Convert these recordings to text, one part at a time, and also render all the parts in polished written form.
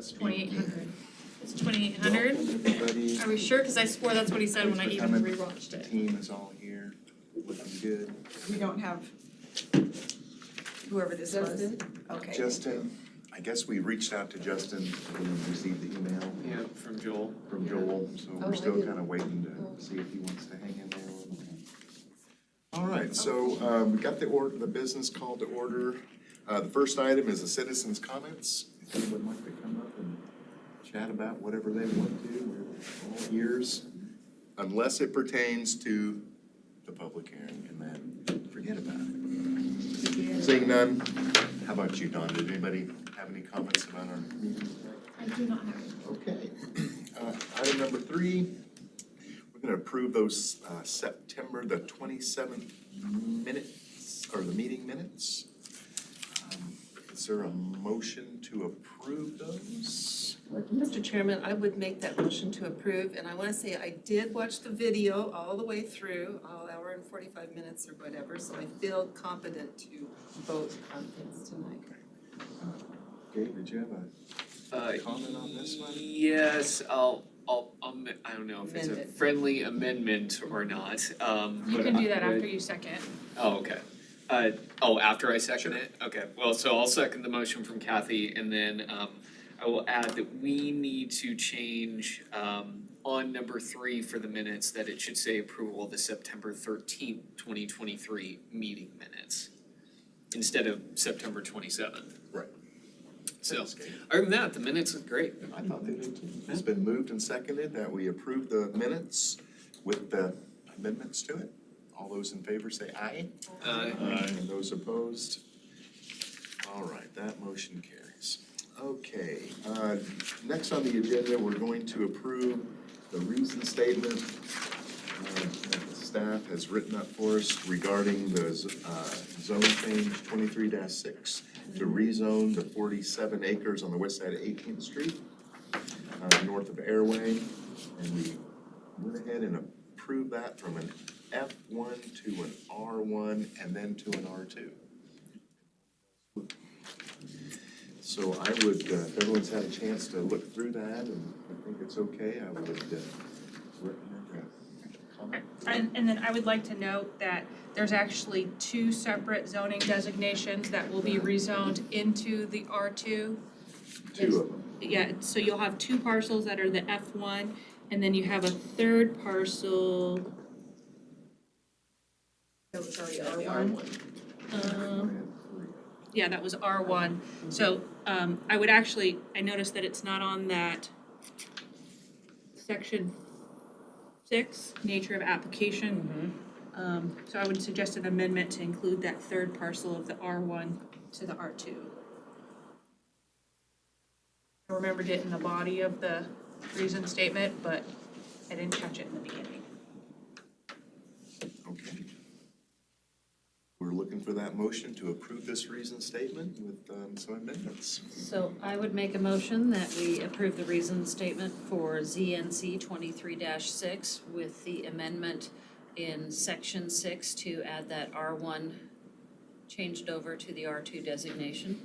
2,800. It's 2,800? Welcome, everybody. Are we sure? Because I swore that's what he said when I Thanks for even coming. rewatched The it. team is all here, looking good. We don't have whoever this was. Okay. Justin, I guess we reached out to Justin, we received the email Yeah, from Joel. from Joel, so Oh, we're I still did. kind of waiting to see if he wants to hang in there a little bit. All right, so we got the business called to order. The first item is the citizens' comments. If anyone would like to come up and chat about whatever they want to, we're all ears, unless it pertains to the public hearing, and then forget about it. Seeing none, how about you, Don? Did anybody have any comments about our meeting today? I do not have it. Okay. Item number 3, we're gonna approve those September the 27th minutes, or the meeting minutes. Is there a motion to approve those? Mr. Chairman, I would make that motion to approve, and I want to say I did watch the video all the way through, all hour and 45 minutes or whatever, so I feel competent to vote on things tonight. Gabe, did you have a comment on this one? Yes, I don't know if it's a Amendment. friendly amendment or not, You but can do I that after would- you second. Oh, okay. After I second it? Okay, well, so I'll second the motion from Kathy, and then, I will add that we need to change, on number 3 for the minutes, that it should say approval of the September 13th, 2023 meeting minutes, instead of September 27th. Right. So, Thanks, Gabe. other than that, the minutes look great. I thought they did too. It's been moved and seconded that we approve the minutes with the amendments to it. All those in favor say aye. And those opposed? All right, that motion carries. Okay, next on the agenda, we're going to approve the reason statement that the staff has written up for us regarding the zone change 23-6 to rezone the 47 acres on the west side of 18th Street, north of Airway. And we went ahead and approved that from an F1 to an R1 and then to an R2. So I would, if everyone's had a chance to look through that and I think it's okay, I would recommend a comment. And then I would like to note that there's actually 2 separate zoning designations that will be rezoned into the R2. 2 of them. Yeah, so you'll have 2 parcels that are the F1, and then you have a 3rd parcel. That was already R1. Yeah, that was R1. So I noticed that it's not on that section 6, nature of application. So I would suggest an amendment to include that 3rd parcel of the R1 to the R2. I remembered it in the body of the reason statement, but I didn't catch it in the beginning. Okay. We're looking for that motion to approve this reason statement with some amendments. So I would make a motion that we approve the reason statement for ZNC 23-6 with the amendment in section 6 to add that R1 changed over to the R2 designation.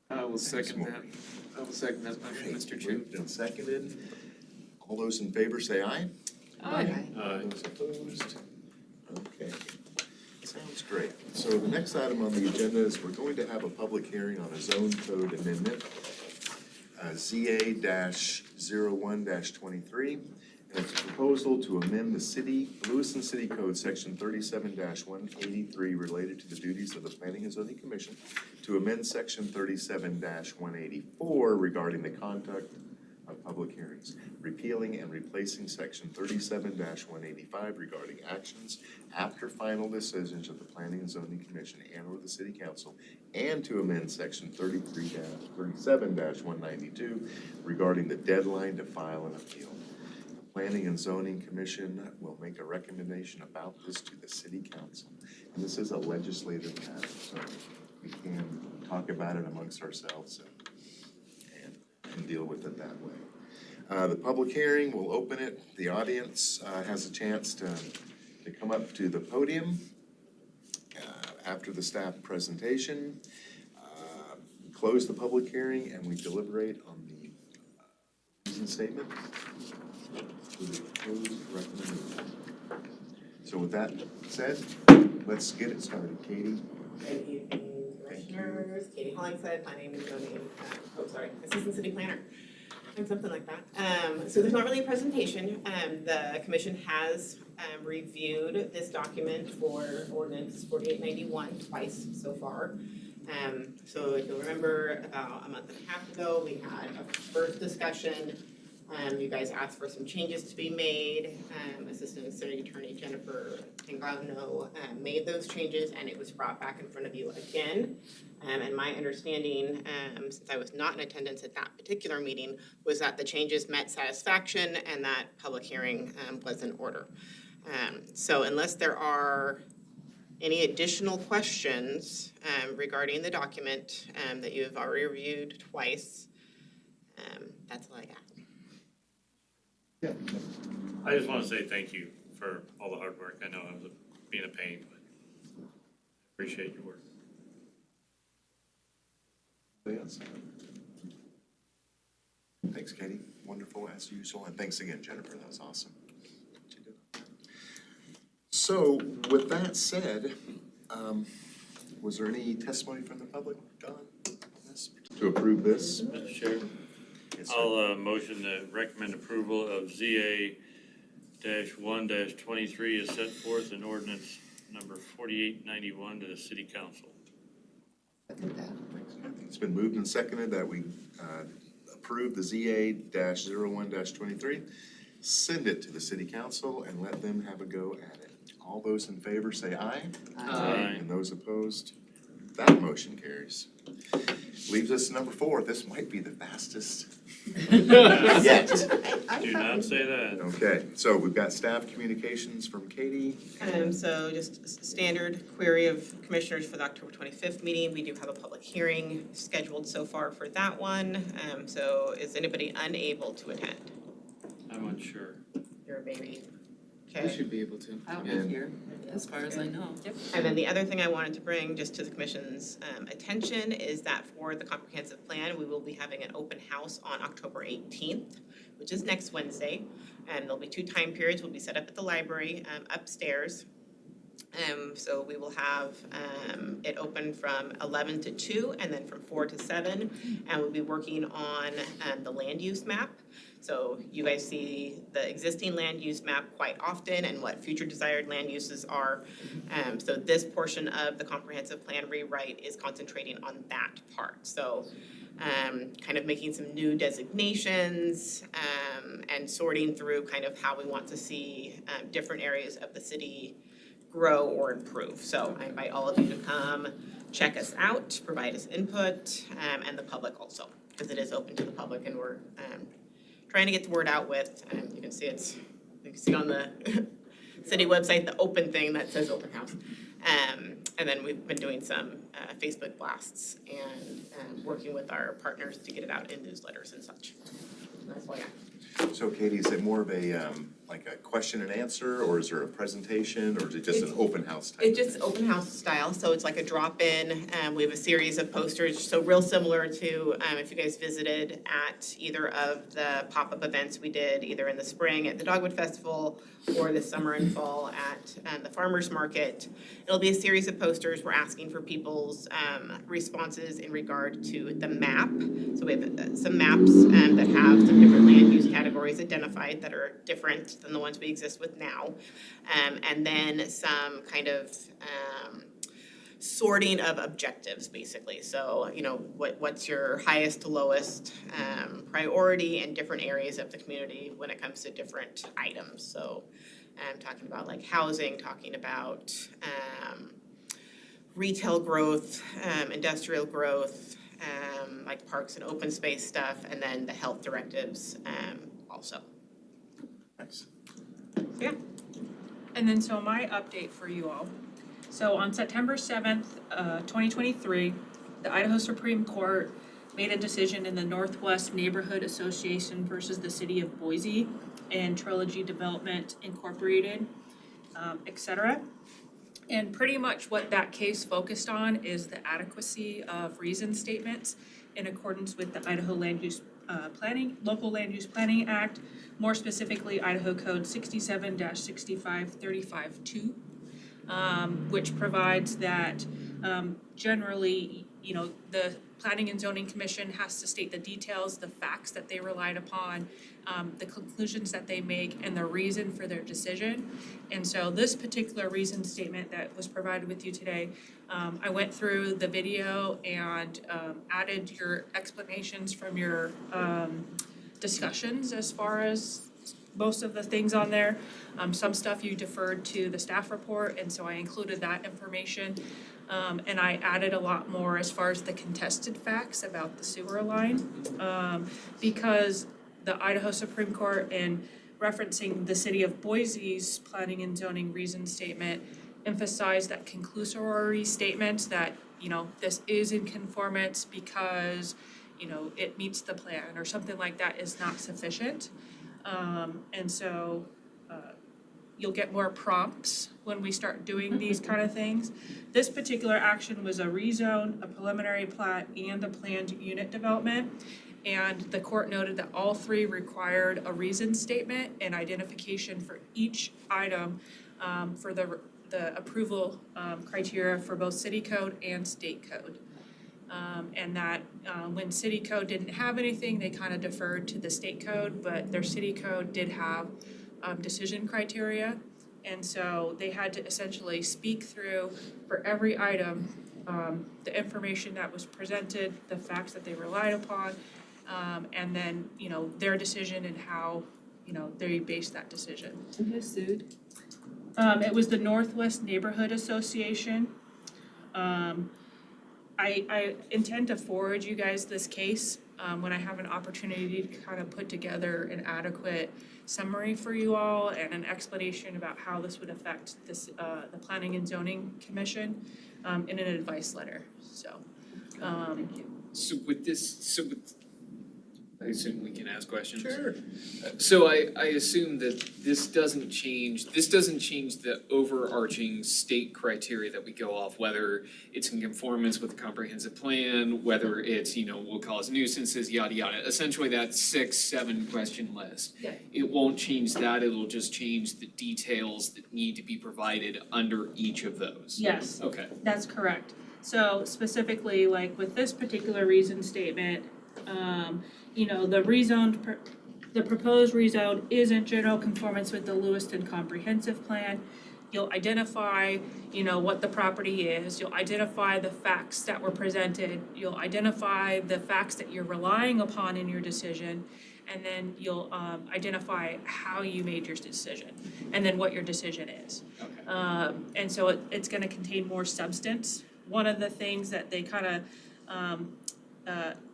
I will second that. Maureen. I will second that motion, Mr. Chair. Moved and seconded. All those in favor say aye. Aye. All those opposed? Okay. Sounds great. So the next item on the agenda is we're going to have a public hearing on a zone code amendment, ZA-01-23. And it's a proposal to amend the Lewiston City Code, section 37-183, related to the duties of the Planning and Zoning Commission, to amend section 37-184 regarding the conduct of public hearings, repealing and replacing section 37-185 regarding actions after final decisions of the Planning and Zoning Commission and or the City Council, and to amend section 37-192 regarding the deadline to file an appeal. The Planning and Zoning Commission will make a recommendation about this to the City Council. And this is a legislative matter, so we can talk about it amongst ourselves and deal with it that way. The public hearing, we'll open it. The audience has a chance to come up to the podium after the staff presentation. close the public hearing and we deliberate on the reason statement with the opposed recommendation. So with that said, let's get it started. Katie? Good evening, commissioners. Katie Hollingshead, my name is Assistant City Planner, and something like that. So there's not really a presentation. The commission has reviewed this document for ordinance 4891 twice so far. So if you'll remember, about a month and a half ago, we had a first discussion. You guys asked for some changes to be made. Assistant City Attorney Jennifer Tangano made those changes, and it was brought back in front of you again. And my understanding, since I was not in attendance at that particular meeting, was that the changes met satisfaction and that public hearing was in order. So unless there are any additional questions regarding the document that you have already reviewed twice, that's all I got. Yeah. I just want to say thank you for all the hard work. I know I was being a pain, but appreciate your work. Anybody else? Thanks, Katie. Wonderful as usual. And thanks again, Jennifer. That was awesome. What you did. So with that said, was there any testimony from the public on this to approve this? Mr. Chair, Yes, sir. I'll motion to recommend approval of ZA-1-23 as set forth in ordinance number 4891 to the city council. Second that. Thanks, Kathy. It's been moved and seconded that we approve the ZA-01-23, send it to the city council and let them have a go at it. All those in favor say aye. Aye. And those opposed, that motion carries. Leaves us number 4. This might be the fastest yet. Do not say that. Okay, so we've got staff communications from Katie. So just standard query of commissioners for the October 25th meeting. We do have a public hearing scheduled so far for that one. So is anybody unable to attend? I'm unsure. You're a baby. We Okay. should be able to. I'll And- be here, as far as I know. And then the other thing I wanted to bring just to the commission's attention is that for the comprehensive plan, we will be having an open house on October 18th, which is next Wednesday. And there'll be 2 time periods. We'll be set up at the library upstairs. So we will have it open from 11 to 2 and then from 4 to 7. And we'll be working on the land use map. So you guys see the existing land use map quite often and what future desired land uses are. So this portion of the comprehensive plan rewrite is concentrating on that part. So kind of making some new designations and sorting through kind of how we want to see different areas of the city grow or improve. So I invite all of you to come check us out, provide us input, and the public also, because it is open to the public and we're trying to get the word out with, you can see on the city website, the open thing that says open house. And then we've been doing some Facebook blasts and working with our partners to get it out in newsletters and such. That's all I got. So Katie, is it more of a, like a question and answer, or is there a presentation, or is it just an open house type? It's just open house style, so it's like a drop-in. We have a series of posters, so real similar to if you guys visited at either of the pop-up events we did, either in the spring at the Dogwood Festival or this summer and fall at the Farmers Market. It'll be a series of posters. We're asking for people's responses in regard to the map. So we have some maps that have some different land use categories identified that are different than the ones we exist with now. And then some kind of sorting of objectives, basically. So, you know, what's your highest to lowest priority in different areas of the community when it comes to different items. So talking about like housing, talking about retail growth, industrial growth, like parks and open space stuff, and then the health directives also. Nice. Yeah. And then so my update for you all. So on September 7th, 2023, the Idaho Supreme Court made a decision in the Northwest Neighborhood Association versus the City of Boise and Trilogy Development Incorporated, et cetera. And pretty much what that case focused on is the adequacy of reason statements in accordance with the Idaho Land Use Local Land Use Planning Act, more specifically Idaho Code 67-6535-2, which provides that generally, the Planning and Zoning Commission has to state the details, the facts that they relied upon, the conclusions that they make, and the reason for their decision. And so this particular reason statement that was provided with you today, I went through the video and added your explanations from your discussions as far as most of the things on there. Some stuff you deferred to the staff report, and so I included that information. And I added a lot more as far as the contested facts about the sewer line. Because the Idaho Supreme Court, in referencing the city of Boise's planning and zoning reason statement, emphasized that conclusory statements that, this is in conformance because, it meets the plan or something like that is not sufficient. And so you'll get more prompts when we start doing these kind of things. This particular action was a rezone, a preliminary plat, and a planned unit development. And the court noted that all three required a reason statement and identification for each item for the approval criteria for both city code and state code. And that when city code didn't have anything, they kind of deferred to the state code, but their city code did have decision criteria. And so they had to essentially speak through for every item, the information that was presented, the facts that they relied upon, and then, their decision and how, they based that decision. And who sued? It was the Northwest Neighborhood Association. I intend to forward you guys this case when I have an opportunity to kind of put together an adequate summary for you all and an explanation about how this would affect this, the Planning and Zoning Commission in an advice letter, so. Thank you. So with I assume we can ask questions? Sure. So I assume that this doesn't change the overarching state criteria that we go off, whether it's in conformance with the comprehensive plan, whether it's, will cause nuisances, yada, yada. Essentially that 6-7 question list. Yeah. It won't change that, it'll just change the details that need to be provided under each of those. Yes, Okay. that's correct. So specifically, like with this particular reason statement, the proposed rezone is in general conformance with the Lewiston Comprehensive Plan. You'll identify, what the property is, you'll identify the facts that were presented, you'll identify the facts that you're relying upon in your decision, and then you'll identify how you made your decision, and then what your decision is. Okay. And so it's gonna contain more substance. One of the things that they kind of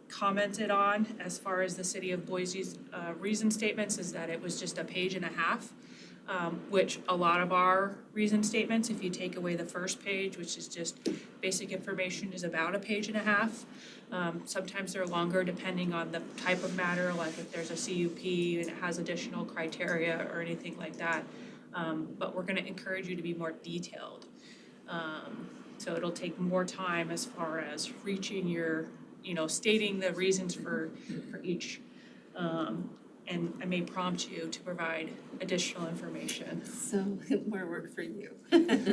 commented on as far as the city of Boise's reason statements is that it was just a page and a half, which a lot of our reason statements, if you take away the first page, which is just basic information, is about a page and a half. Sometimes they're longer depending on the type of matter, like if there's a CUP and it has additional criteria or anything like that. But we're gonna encourage you to be more detailed. So it'll take more time as far as reaching your, stating the reasons for each. And I may prompt you to provide additional information. So more work for you.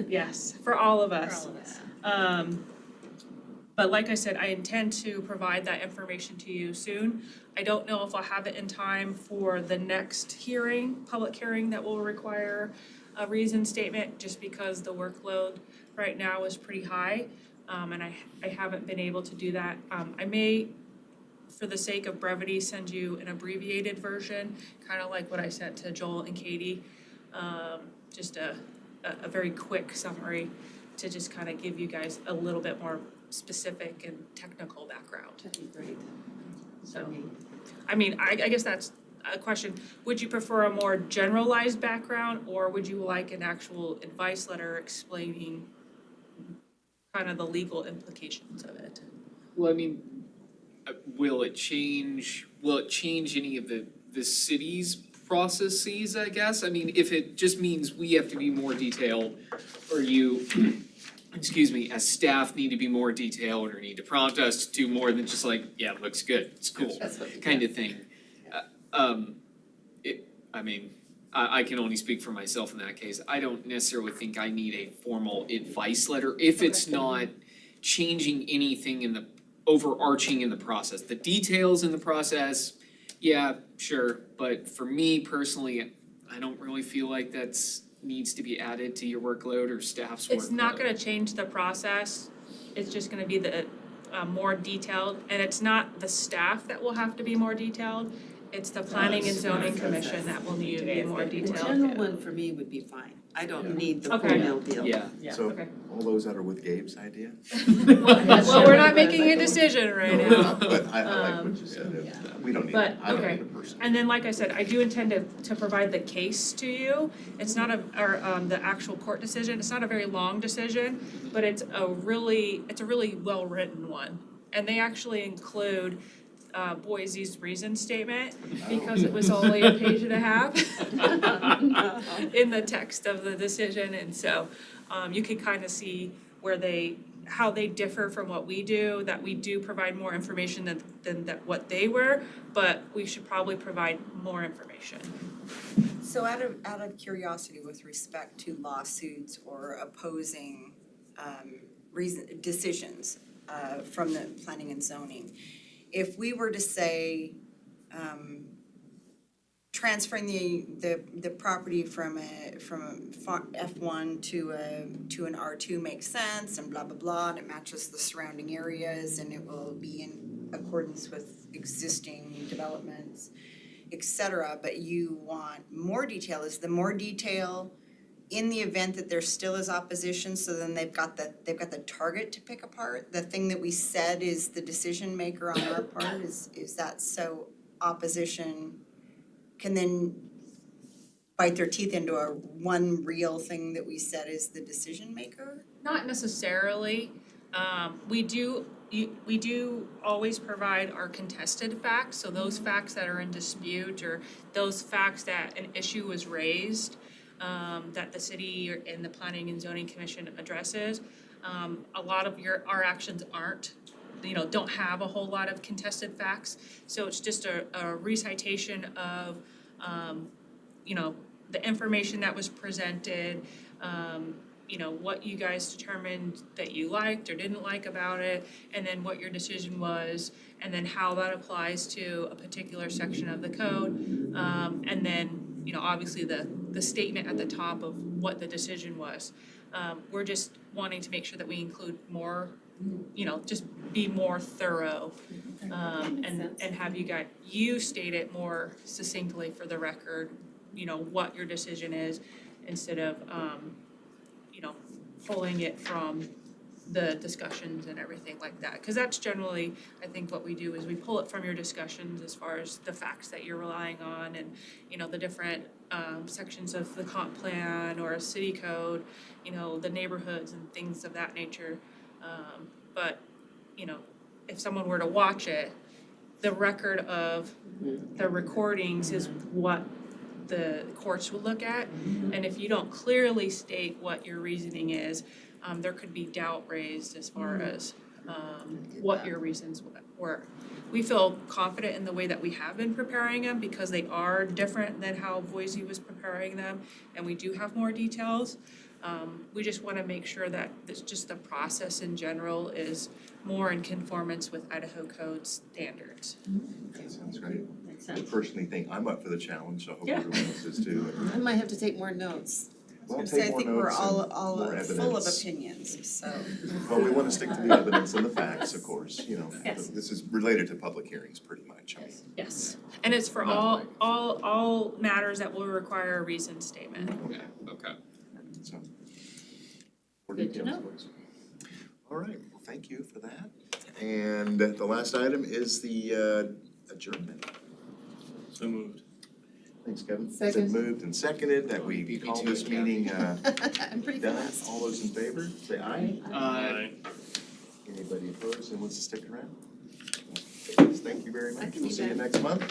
Yes, for all of us. For all of us. But like I said, I intend to provide that information to you soon. I don't know if I'll have it in time for the next public hearing that will require a reason statement, just because the workload right now is pretty high. And I haven't been able to do that. I may, for the sake of brevity, send you an abbreviated version, kind of like what I sent to Joel and Katie. Just a very quick summary to just kind of give you guys a little bit more specific and technical background. That'd be great. So, I mean, I guess that's a question. Would you prefer a more generalized background, or would you like an actual advice letter explaining kind of the legal implications of it? Well, I mean, will it change any of the city's processes, I guess. I mean, if it just means we have to be more detailed, or you, excuse me, as staff need to be more detailed, or need to prompt us to do more than just like, yeah, it looks good, it's cool, That's what, kind of thing. I can only speak for myself in that case. I don't necessarily think I need a formal advice letter if it's not changing anything in the overarching in the process. The details in the process, yeah, sure, but for me personally, I don't really feel like that's needs to be added to your workload or staff's workload. It's not gonna change the process, it's just gonna be the more detailed, and it's not the staff that will have to be more detailed, it's the planning and zoning commission that will need to be more the detailed. general one for me would be fine. I don't need the full Okay. mill deal. Yeah, So, Okay. all those that are with Gabe's idea? Well, we're not making a decision right now. But I like what you said, we don't need But, it, I don't okay. need a person. And then, like I said, I do intend to provide the case to you. It's not the actual court decision, it's not a very long decision, but it's a really well-written one. And they actually include Boise's reason statement, because it was only a page and a half in the text of the decision, and so you can kind of see how they differ from what we do, that we do provide more information than what they were, but we should probably provide more information. So out of curiosity with respect to lawsuits or opposing decisions from the planning and zoning, if we were to say transferring the property from F1 to an R2 makes sense and blah blah blah, and it matches the surrounding areas and it will be in accordance with existing developments, etc. But you want more detail. Is the more detail in the event that there still is opposition, so then they've got the target to pick apart? The thing that we said is the decision maker on our part, is that so opposition can then bite their teeth into a one real thing that we said is the decision maker? Not necessarily. We do always provide our contested facts, so those facts that are in dispute or those facts that an issue was raised, that the city and the Planning and Zoning Commission addresses. A lot of our actions don't have a whole lot of contested facts, so it's just a recitation of, the information that was presented, what you guys determined that you liked or didn't like about it, and then what your decision was, and then how that applies to a particular section of the code, and then, obviously the statement at the top of what the decision was. We're just wanting to make sure that we include more, just be more thorough, and have you state it more succinctly for the record, what your decision is, instead of, pulling it from the discussions and everything like that. Because that's generally, I think, what we do is we pull it from your discussions as far as the facts that you're relying on and, the different sections of the comp plan or a city code, the neighborhoods and things of that nature. But, if someone were to watch it, the record of the recordings is what the courts will look at. And if you don't clearly state what your reasoning is, there could be doubt raised as far as what your reasons were. We feel confident in the way that we have been preparing them because they are different than how Boise was preparing them, and we do have more details. We just want to make sure that just the process in general is more in conformance with Idaho Code standards. That sounds great. Makes I sense. personally think I'm up for the challenge, so I hope Yeah. everyone else is too. I might have to take more notes. Well, I was gonna say, take I more think we're notes all and all more full of evidence. opinions, so. Well, we want to stick to the evidence and the facts, of course, Yes. This is related to public hearings pretty much, I mean. Yes, and it's for Not all matters that will require a reason statement. okay. So. More Good to details, know. please. All right, well, thank you for that. And the last item is the adjournment. So moved. Thanks, Kevin. Second. It's been moved and seconded that we Beat me call to this it, meeting I'm pretty done. fast. All those in favor, say aye. Aye. Anybody opposed and wants to stick around? Thank you very I much. can We'll do see you that. next month.